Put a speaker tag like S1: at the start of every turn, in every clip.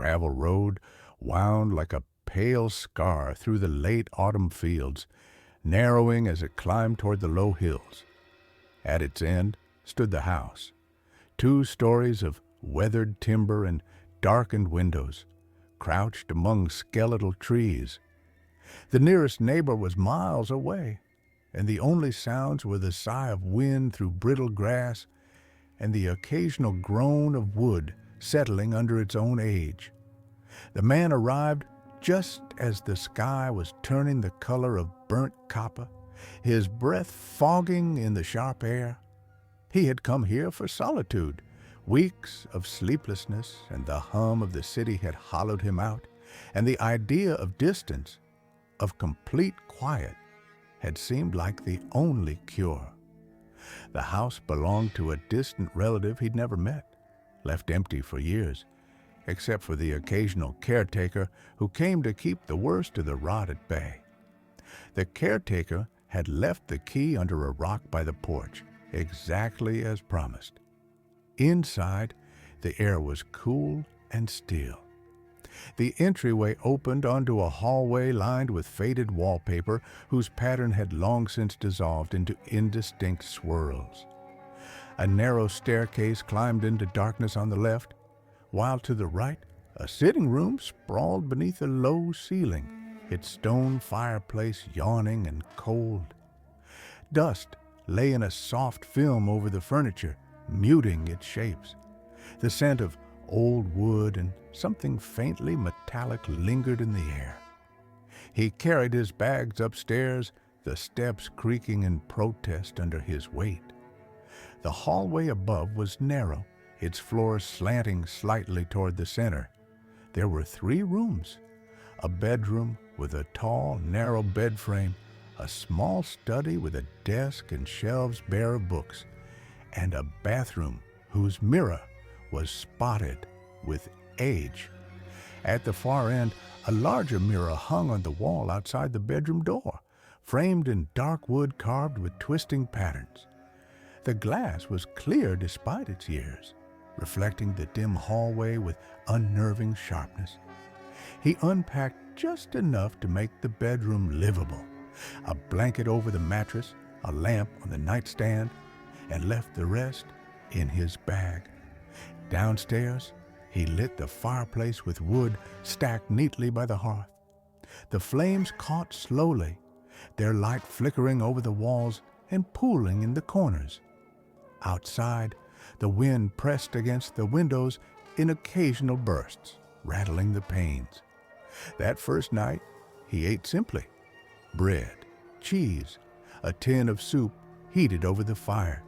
S1: gravel road wound like a pale scar through the late autumn fields, narrowing as it climbed toward the low hills. At its end stood the house, 2 stories of weathered timber and darkened windows, crouched among skeletal trees. The nearest neighbor was miles away, and the only sounds were the sigh of wind through brittle grass and the occasional groan of wood settling under its own age. The man arrived just as the sky was turning the color of burnt copper, his breath fogging in the sharp air. He had come here for solitude. Weeks of sleeplessness and the hum of the city had hollowed him out, and the idea of distance, of complete quiet, had seemed like the only cure. The house belonged to a distant relative he'd never met, left empty for years, except for the occasional caretaker who came to keep the worst of the rot at bay. The caretaker had left the key under a rock by the porch, exactly as promised. Inside, the air was cool and still. The entryway opened onto a hallway lined with faded wallpaper whose pattern had long since dissolved into indistinct swirls. A narrow staircase climbed into darkness on the left, while to the right, a sitting room sprawled beneath a low ceiling, its stone fireplace yawning and cold. Dust lay in a soft film over the furniture, muting its shapes. The scent of old wood and something faintly metallic lingered in the air. He carried his bags upstairs, the steps creaking in protest under his weight. The hallway above was narrow, its floor slanting slightly toward the center. There were 3 rooms: a bedroom with a tall, narrow bed frame, a small study with a desk and shelves bare of books, and a bathroom whose mirror was spotted with age. At the far end, a larger mirror hung on the wall outside the bedroom door, framed in dark wood carved with twisting patterns. The glass was clear despite its years, reflecting the dim hallway with unnerving sharpness. He unpacked just enough to make the bedroom livable: a blanket over the mattress, a lamp on the nightstand, and left the rest in his bag. Downstairs, he lit the fireplace with wood stacked neatly by the hearth. The flames caught slowly, their light flickering over the walls and pooling in the corners. Outside, the wind pressed against the windows in occasional bursts, rattling the panes. That first night, he ate simply: bread, cheese, a tin of soup heated over the fire.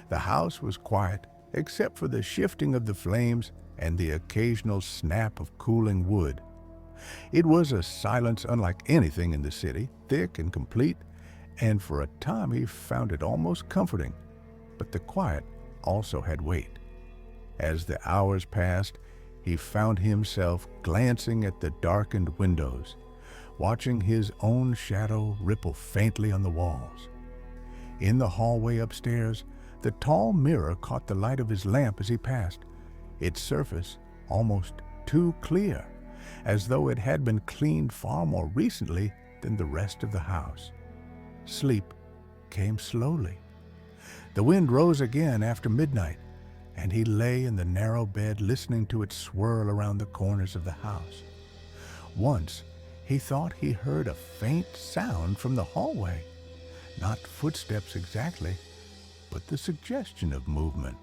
S1: The house was quiet, except for the shifting of the flames and the occasional snap of cooling wood. It was a silence unlike anything in the city, thick and complete, and for a time he found it almost comforting. But the quiet also had weight. As the hours passed, he found himself glancing at the darkened windows, watching his own shadow ripple faintly on the walls. In the hallway upstairs, the tall mirror caught the light of his lamp as he passed, its surface almost too clear, as though it had been cleaned far more recently than the rest of the house. Sleep came slowly. The wind rose again after midnight, and he lay in the narrow bed listening to it swirl around the corners of the house. Once, he thought he heard a faint sound from the hallway, not footsteps exactly, but the suggestion of movement,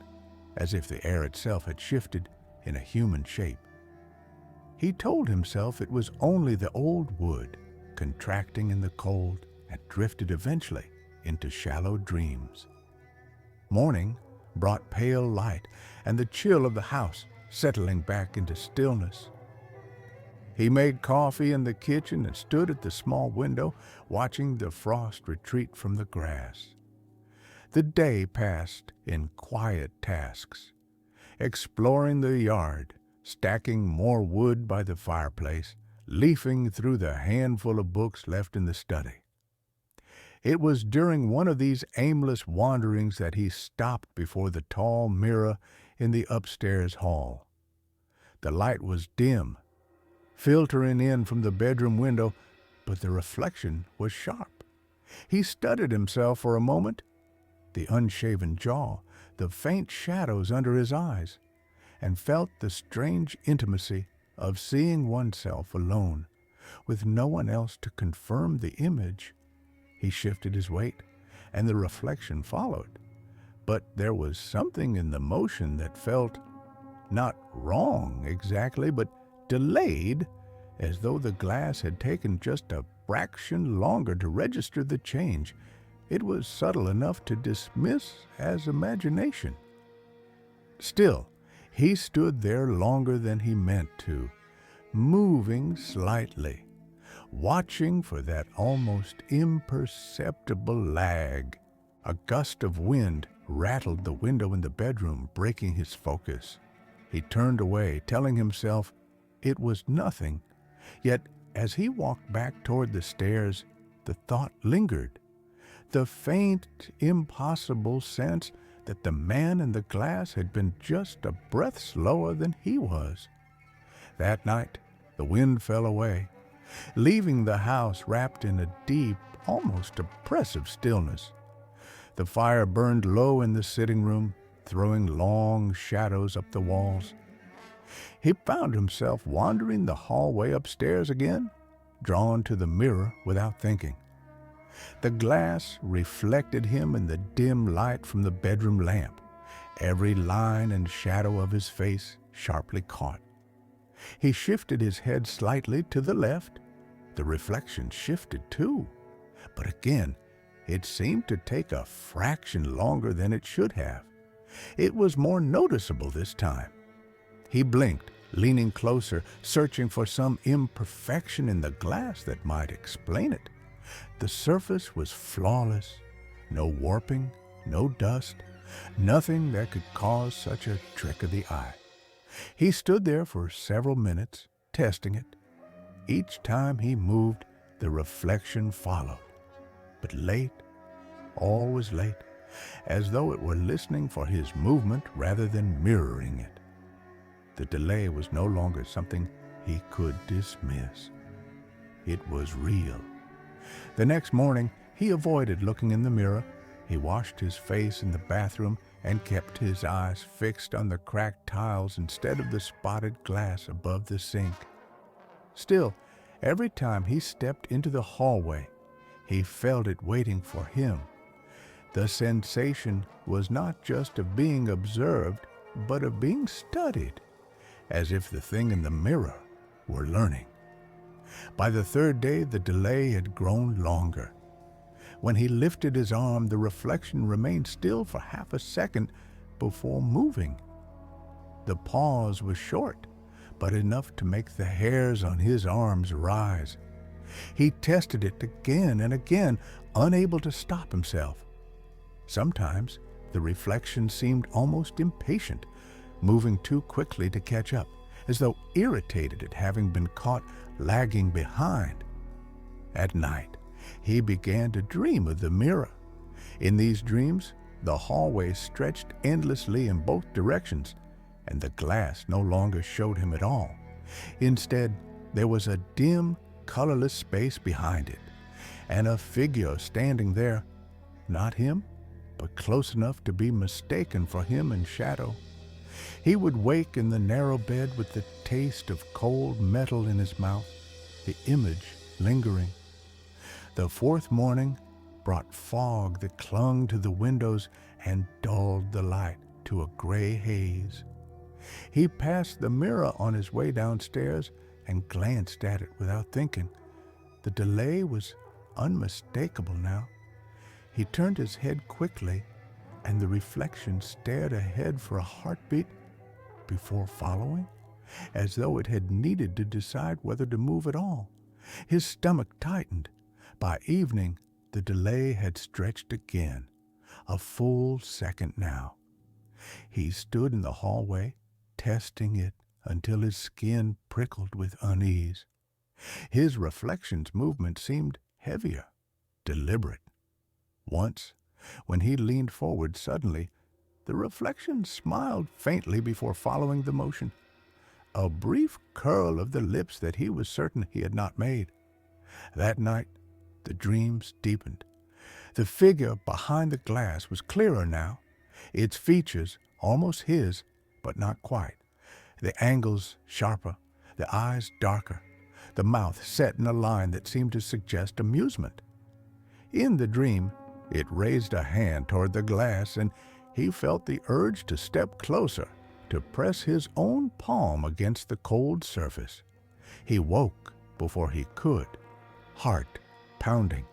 S1: as if the air itself had shifted in a human shape. He told himself it was only the old wood, contracting in the cold, and drifted eventually into shallow dreams. Morning brought pale light and the chill of the house settling back into stillness. He made coffee in the kitchen and stood at the small window, watching the frost retreat from the grass. The day passed in quiet tasks: exploring the yard, stacking more wood by the fireplace, leafing through the handful of books left in the study. It was during one of these aimless wanderings that he stopped before the tall mirror in the upstairs hall. The light was dim, filtering in from the bedroom window, but the reflection was sharp. He studied himself for a moment, the unshaven jaw, the faint shadows under his eyes, and felt the strange intimacy of seeing oneself alone, with no one else to confirm the image. He shifted his weight, and the reflection followed. But there was something in the motion that felt not wrong exactly, but delayed, as though the glass had taken just a fraction longer to register the change. It was subtle enough to dismiss as imagination. Still, he stood there longer than he meant to, moving slightly, watching for that almost imperceptible lag. A gust of wind rattled the window in the bedroom, breaking his focus. He turned away, telling himself it was nothing. Yet, as he walked back toward the stairs, the thought lingered. The faint, impossible sense that the man in the glass had been just a breath slower than he was. That night, the wind fell away, leaving the house wrapped in a deep, almost oppressive stillness. The fire burned low in the sitting room, throwing long shadows up the walls. He found himself wandering the hallway upstairs again, drawn to the mirror without thinking. The glass reflected him in the dim light from the bedroom lamp, every line and shadow of his face sharply caught. He shifted his head slightly to the left. The reflection shifted too, but again, it seemed to take a fraction longer than it should have. It was more noticeable this time. He blinked, leaning closer, searching for some imperfection in the glass that might explain it. The surface was flawless, no warping, no dust, nothing that could cause such a trick of the eye. He stood there for several minutes, testing it. Each time he moved, the reflection followed. But late, all was late, as though it were listening for his movement rather than mirroring it. The delay was no longer something he could dismiss. It was real. The next morning, he avoided looking in the mirror. He washed his face in the bathroom and kept his eyes fixed on the cracked tiles instead of the spotted glass above the sink. Still, every time he stepped into the hallway, he felt it waiting for him. The sensation was not just of being observed, but of being studied, as if the thing in the mirror were learning. By the third day, the delay had grown longer. When he lifted his arm, the reflection remained still for half a second before moving. The pause was short, but enough to make the hairs on his arms rise. He tested it again and again, unable to stop himself. Sometimes the reflection seemed almost impatient, moving too quickly to catch up, as though irritated at having been caught lagging behind. At night, he began to dream of the mirror. In these dreams, the hallway stretched endlessly in both directions, and the glass no longer showed him at all. Instead, there was a dim, colorless space behind it, and a figure standing there, not him, but close enough to be mistaken for him in shadow. He would wake in the narrow bed with the taste of cold metal in his mouth, the image lingering. The fourth morning brought fog that clung to the windows and dulled the light to a gray haze. He passed the mirror on his way downstairs and glanced at it without thinking. The delay was unmistakable now. He turned his head quickly, and the reflection stared ahead for a heartbeat before following, as though it had needed to decide whether to move at all. His stomach tightened. By evening, the delay had stretched again, a full second now. He stood in the hallway, testing it until his skin prickled with unease. His reflection's movement seemed heavier, deliberate. Once, when he leaned forward suddenly, the reflection smiled faintly before following the motion. a brief curl of the lips that he was certain he had not made. That night, the dreams deepened. The figure behind the glass was clearer now, its features almost his, but not quite. The angles sharper, the eyes darker, the mouth set in a line that seemed to suggest amusement. In the dream, it raised a hand toward the glass, and he felt the urge to step closer, to press his own palm against the cold surface. He woke before he could, heart pounding.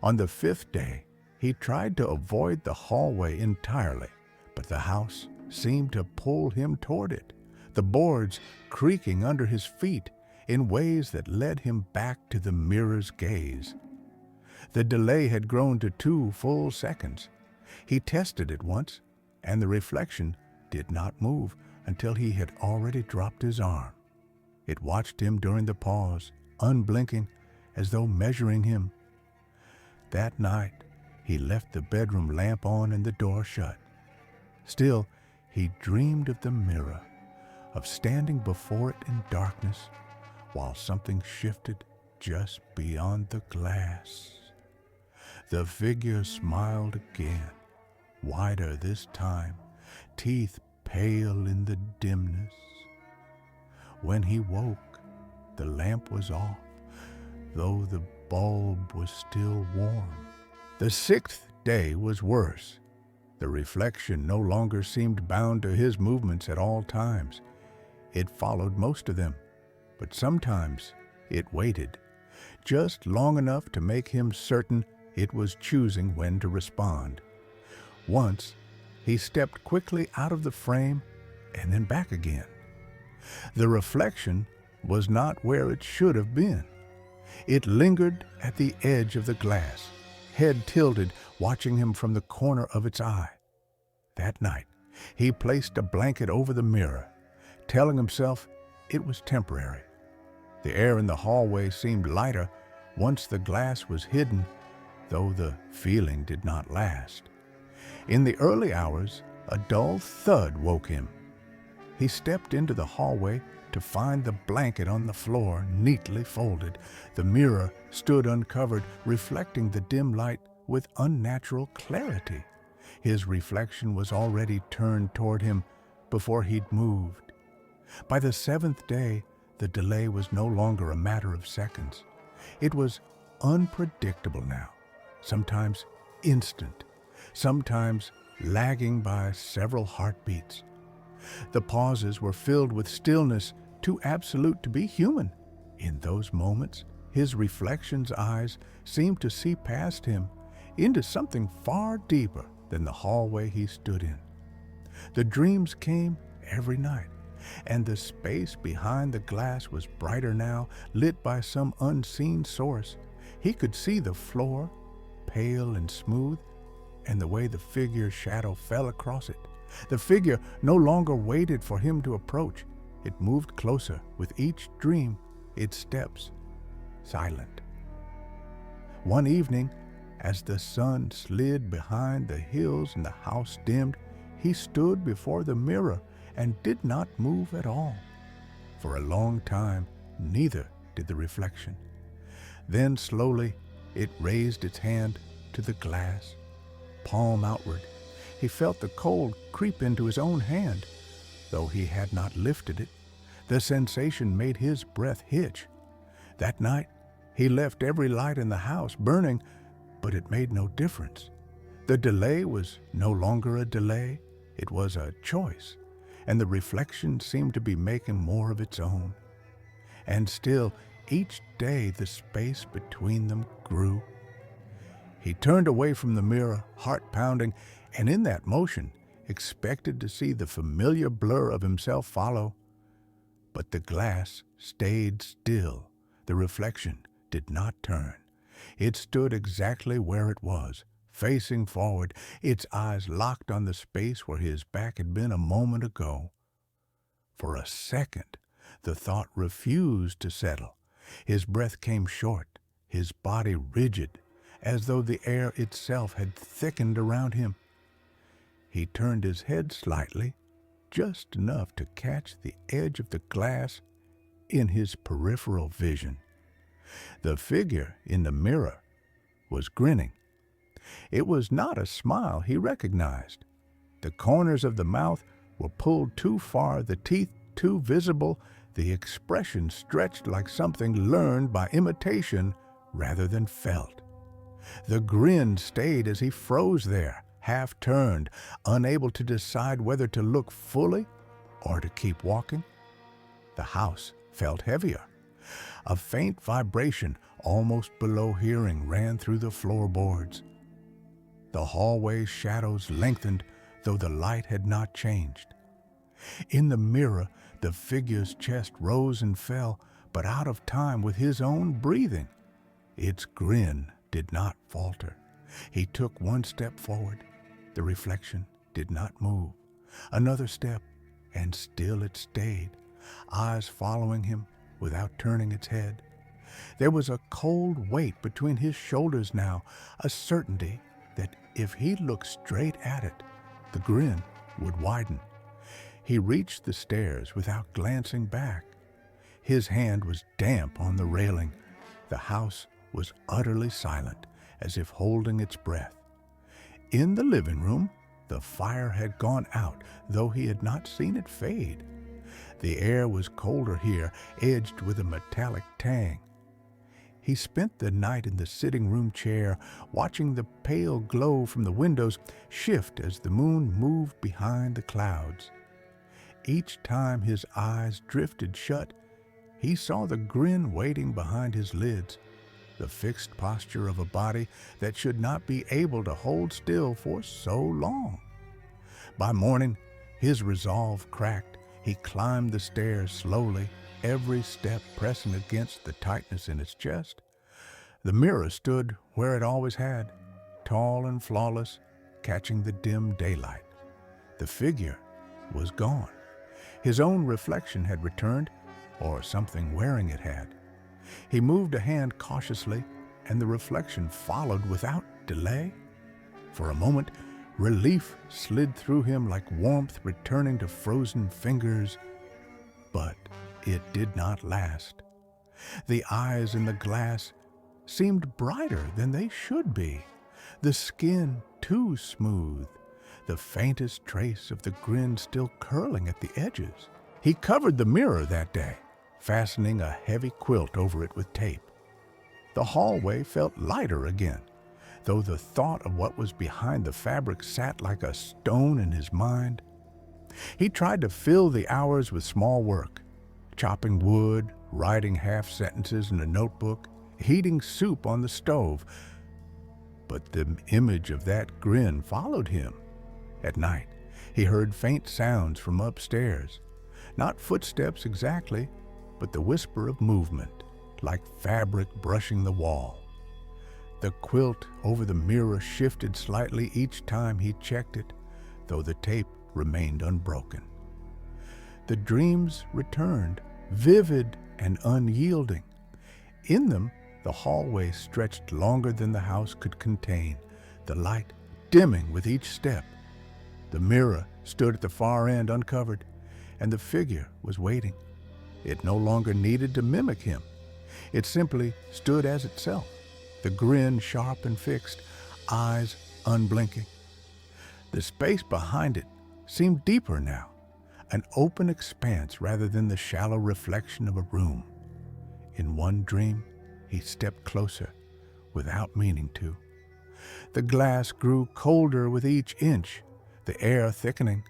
S1: On the 5th day, he tried to avoid the hallway entirely, but the house seemed to pull him toward it, the boards creaking under his feet in ways that led him back to the mirror's gaze. The delay had grown to 2 full seconds. He tested it once, and the reflection did not move until he had already dropped his arm. It watched him during the pause, unblinking, as though measuring him. That night, he left the bedroom lamp on and the door shut. Still, he dreamed of the mirror, of standing before it in darkness, while something shifted just beyond the glass. The figure smiled again, wider this time, teeth pale in the dimness. When he woke, the lamp was off, though the bulb was still warm. The 6th day was worse. The reflection no longer seemed bound to his movements at all times. It followed most of them, but sometimes it waited, just long enough to make him certain it was choosing when to respond. Once, he stepped quickly out of the frame and then back again. The reflection was not where it should have been. It lingered at the edge of the glass, head tilted, watching him from the corner of its eye. That night, he placed a blanket over the mirror, telling himself it was temporary. The air in the hallway seemed lighter once the glass was hidden, though the feeling did not last. In the early hours, a dull thud woke him. He stepped into the hallway to find the blanket on the floor, neatly folded. The mirror stood uncovered, reflecting the dim light with unnatural clarity. His reflection was already turned toward him before he'd moved. By the 7th day, the delay was no longer a matter of seconds. It was unpredictable now, sometimes instant, sometimes lagging by several heartbeats. The pauses were filled with stillness too absolute to be human. In those moments, his reflection's eyes seemed to see past him into something far deeper than the hallway he stood in. The dreams came every night, and the space behind the glass was brighter now, lit by some unseen source. He could see the floor, pale and smooth, and the way the figure's shadow fell across it. The figure no longer waited for him to approach. It moved closer with each dream, its steps silent. One evening, as the sun slid behind the hills and the house dimmed, he stood before the mirror and did not move at all. For a long time, neither did the reflection. Then slowly, it raised its hand to the glass, palm outward. He felt the cold creep into his own hand. Though he had not lifted it, the sensation made his breath hitch. That night, he left every light in the house burning, but it made no difference. The delay was no longer a delay, it was a choice, and the reflection seemed to be making more of its own. And still, each day the space between them grew. He turned away from the mirror, heart pounding, and in that motion expected to see the familiar blur of himself follow. But the glass stayed still. The reflection did not turn. It stood exactly where it was, facing forward, its eyes locked on the space where his back had been a moment ago. For a second, the thought refused to settle. His breath came short, his body rigid, as though the air itself had thickened around him. He turned his head slightly, just enough to catch the edge of the glass in his peripheral vision. The figure in the mirror was grinning. It was not a smile he recognized. The corners of the mouth were pulled too far, the teeth too visible, the expression stretched like something learned by imitation rather than felt. The grin stayed as he froze there, half turned, unable to decide whether to look fully or to keep walking. The house felt heavier. A faint vibration, almost below hearing, ran through the floorboards. The hallway shadows lengthened, though the light had not changed. In the mirror, the figure's chest rose and fell, but out of time with his own breathing. Its grin did not falter. He took one step forward. The reflection did not move. Another step, and still it stayed, eyes following him without turning its head. There was a cold weight between his shoulders now, a certainty that if he looked straight at it, the grin would widen. He reached the stairs without glancing back. His hand was damp on the railing. The house was utterly silent, as if holding its breath. In the living room, the fire had gone out, though he had not seen it fade. The air was colder here, edged with a metallic tang. He spent the night in the sitting room chair, watching the pale glow from the windows shift as the moon moved behind the clouds. Each time his eyes drifted shut, he saw the grin waiting behind his lids, the fixed posture of a body that should not be able to hold still for so long. By morning, his resolve cracked. He climbed the stairs slowly, every step pressing against the tightness in his chest. The mirror stood where it always had, tall and flawless, catching the dim daylight. The figure was gone. His own reflection had returned, or something wearing it had. He moved a hand cautiously, and the reflection followed without delay. For a moment, relief slid through him like warmth returning to frozen fingers, but it did not last. The eyes in the glass seemed brighter than they should be, the skin too smooth, the faintest trace of the grin still curling at the edges. He covered the mirror that day, fastening a heavy quilt over it with tape. The hallway felt lighter again, though the thought of what was behind the fabric sat like a stone in his mind. He tried to fill the hours with small work, chopping wood, writing half sentences in a notebook, heating soup on the stove. But the image of that grin followed him. At night, he heard faint sounds from upstairs, not footsteps exactly, but the whisper of movement, like fabric brushing the wall. The quilt over the mirror shifted slightly each time he checked it, though the tape remained unbroken. The dreams returned, vivid and unyielding. In them, the hallway stretched longer than the house could contain, the light dimming with each step. The mirror stood at the far end uncovered, and the figure was waiting. It no longer needed to mimic him. It simply stood as itself, the grin sharp and fixed, eyes unblinking. The space behind it seemed deeper now, an open expanse rather than the shallow reflection of a room. In one dream, he stepped closer, without meaning to. The glass grew colder with each inch, the air thickening.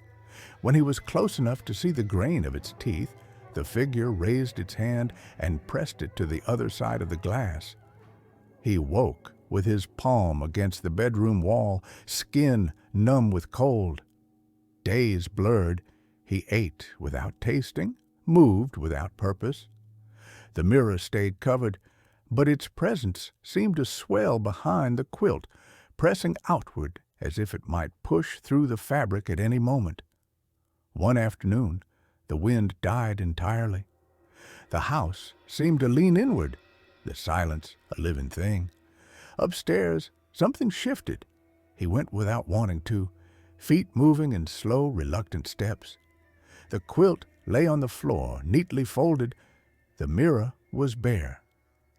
S1: When he was close enough to see the grain of its teeth, the figure raised its hand and pressed it to the other side of the glass. He woke with his palm against the bedroom wall, skin numb with cold. Days blurred, he ate without tasting, moved without purpose. The mirror stayed covered, but its presence seemed to swell behind the quilt, pressing outward as if it might push through the fabric at any moment. One afternoon, the wind died entirely. The house seemed to lean inward, the silence a living thing. Upstairs, something shifted. He went without wanting to, feet moving in slow, reluctant steps. The quilt lay on the floor, neatly folded. The mirror was bare.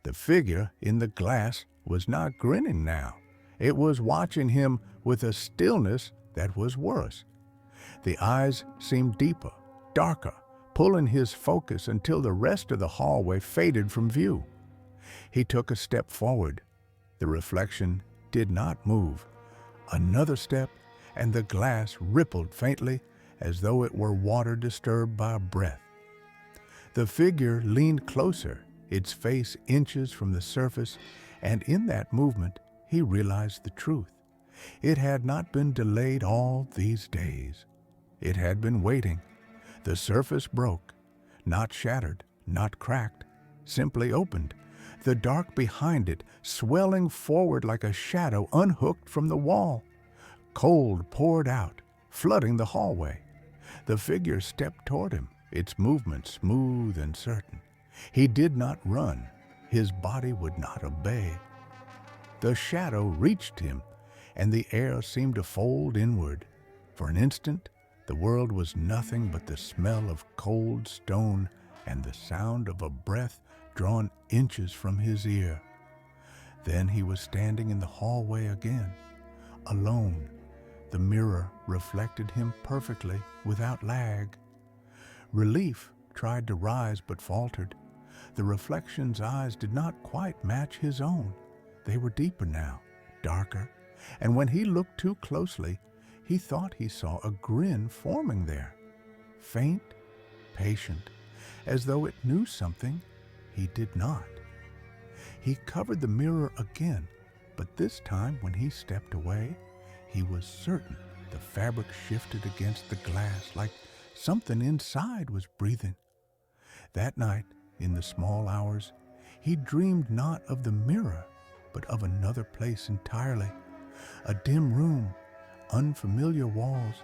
S1: The figure in the glass was not grinning now. It was watching him with a stillness that was worse. The eyes seemed deeper, darker, pulling his focus until the rest of the hallway faded from view. He took a step forward. The reflection did not move. Another step, and the glass rippled faintly as though it were water disturbed by a breath. The figure leaned closer, its face inches from the surface, and in that movement he realized the truth. It had not been delayed all these days. It had been waiting. The surface broke, not shattered, not cracked, simply opened. The dark behind it swelling forward like a shadow unhooked from the wall. Cold poured out, flooding the hallway. The figure stepped toward him, its movement smooth and certain. He did not run. His body would not obey. The shadow reached him, and the air seemed to fold inward. For an instant, the world was nothing but the smell of cold stone and the sound of a breath drawn inches from his ear. Then he was standing in the hallway again, alone. The mirror reflected him perfectly, without lag. Relief tried to rise but faltered. The reflection's eyes did not quite match his own. They were deeper now, darker, and when he looked too closely, he thought he saw a grin forming there. Faint, patient, as though it knew something he did not. He covered the mirror again, but this time when he stepped away, he was certain the fabric shifted against the glass like something inside was breathing. That night, in the small hours, he dreamed not of the mirror, but of another place entirely. A dim room, unfamiliar walls,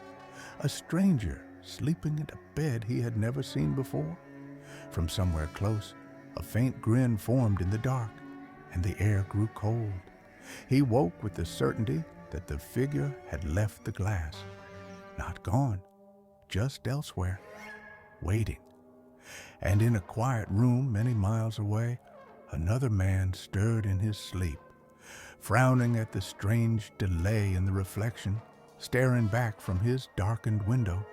S1: a stranger sleeping in a bed he had never seen before. From somewhere close, a faint grin formed in the dark, and the air grew cold. He woke with the certainty that the figure had left the glass. Not gone, just elsewhere, waiting. And in a quiet room many miles away, another man stirred in his sleep, frowning at the strange delay in the reflection, staring back from his darkened window.